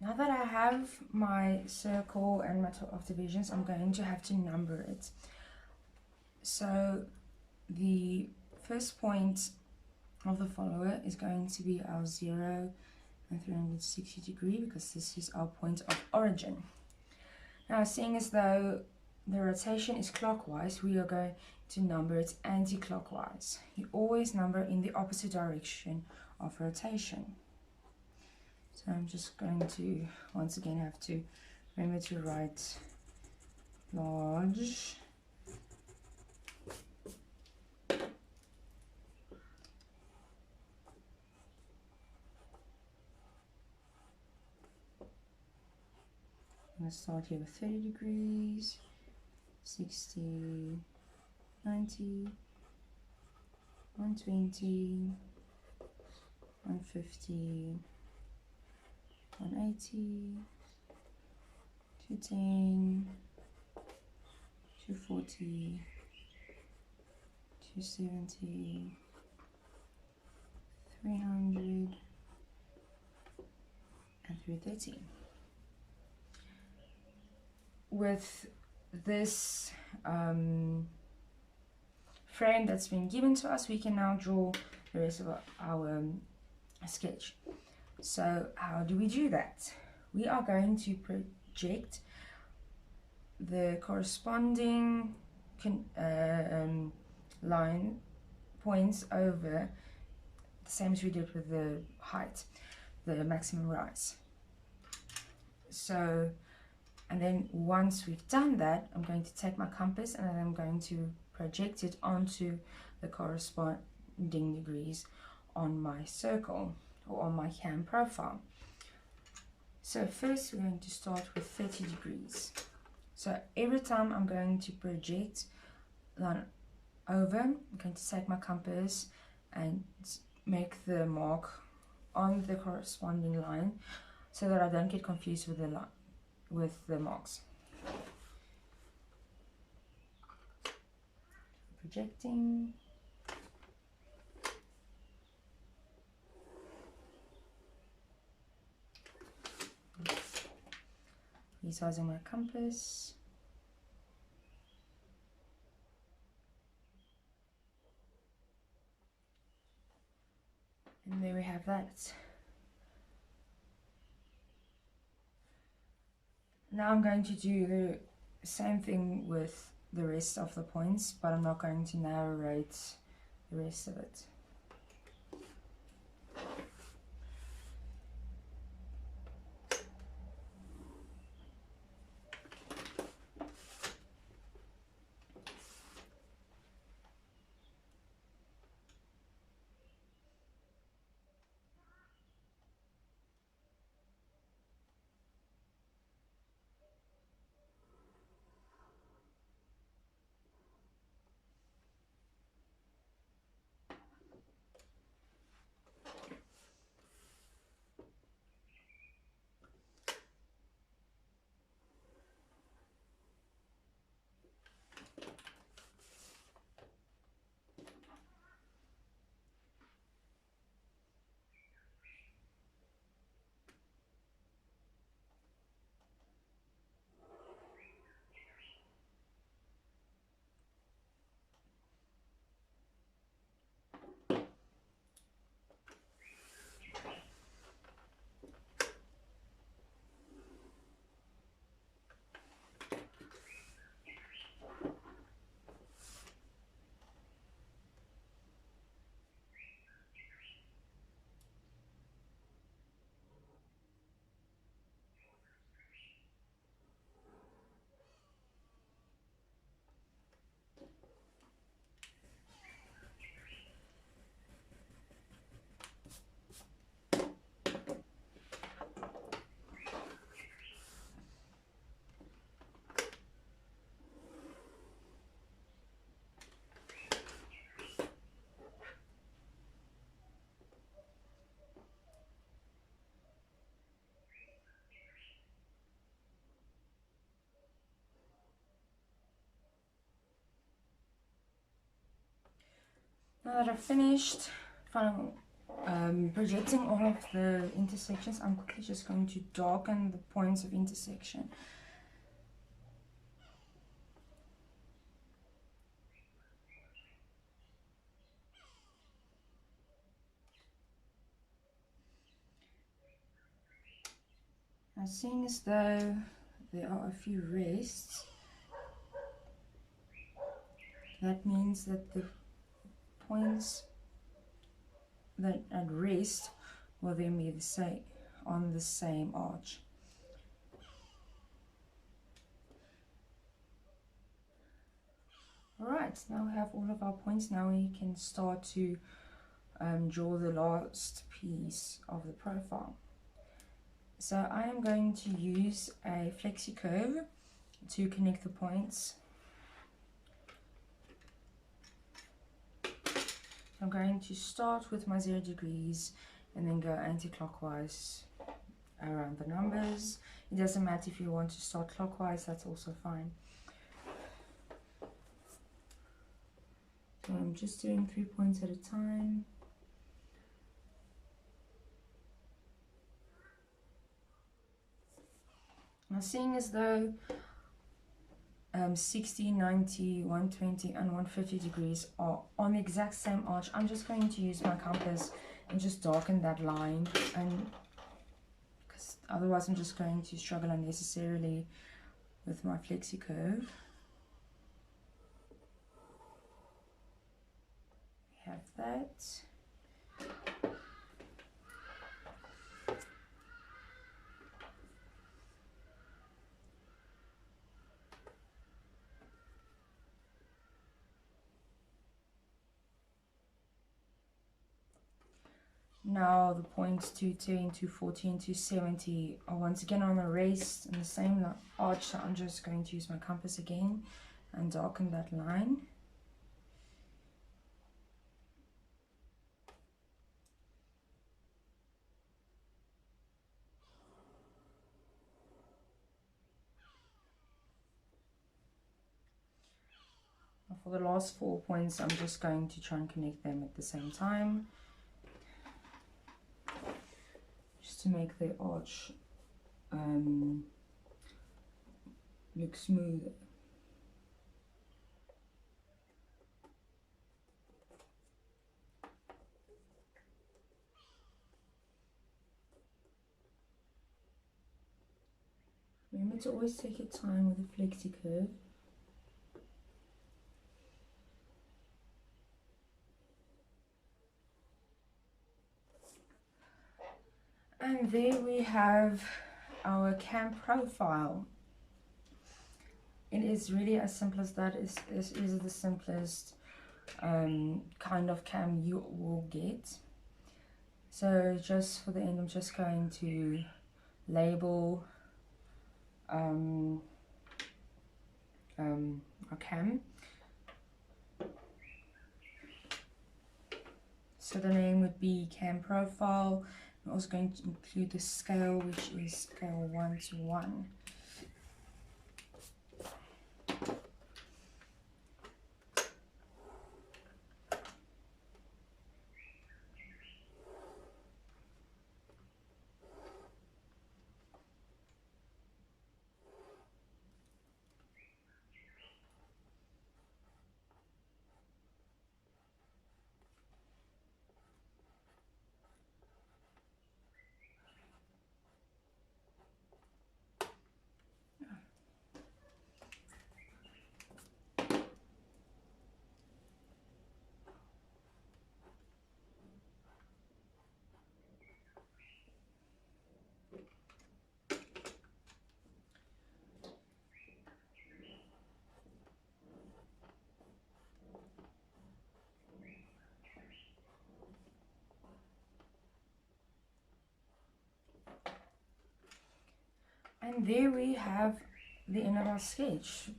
Now that I have my circle and my top of divisions, I'm going to have to number it. So the first point of the follower is going to be our 0 and 360 degree, because this is our point of origin. Now, seeing as though the rotation is clockwise, we are going to number it anti-clockwise. You always number in the opposite direction of rotation. So I'm just going to, once again, have to remember to write large. I'm going to start here with 30 degrees, 60, 90, 120, 150, 180, 210, 240, 270, 300, and 330. With this frame that's been given to us, we can now draw the rest of our sketch. So how do we do that? We are going to project the corresponding line points over, the same as we did with the height, the maximum rise. So, and then once we've done that, I'm going to take my compass and then I'm going to project it onto the corresponding degrees on my circle or on my cam profile. So first we're going to start with 30 degrees. So every time I'm going to project line over, I'm going to take my compass and make the mark on the corresponding line so that I don't get confused with the line, with the marks. Projecting. Resizing my compass. And there we have that. Now I'm going to do the same thing with the rest of the points, but I'm not going to narrate the rest of it. Now that I've finished, final projecting all of the intersections, I'm quickly just going to darken the points of intersection. Now, seeing as though there are a few rests, that means that the points that at rest will then be the same on the same arch. Alright, now we have all of our points. Now we can start to draw the last piece of the profile. So I am going to use a flexi curve to connect the points. I'm going to start with my 0 degrees and then go anti-clockwise around the numbers. It doesn't matter if you want to start clockwise, that's also fine. So I'm just doing 3 points at a time. Now, seeing as though 60, 90, 120 and 150 degrees are on the exact same arch, I'm just going to use my compass and just darken that line, and because otherwise I'm just going to struggle unnecessarily with my flexi curve. We have that. Now the points 210, 240 and 270 are once again on the rest in the same arch, so I'm just going to use my compass again and darken that line. For the last 4 points, I'm just going to try and connect them at the same time, just to make the arch look smooth. Remember to always take your time with the flexi curve. And there we have our cam profile. It is really as simple as that. This is the simplest kind of cam you will get. So just for the end, I'm just going to label our cam. So the name would be cam profile. I'm also going to include the scale, which is scale 1:1. And there we have the end of our sketch.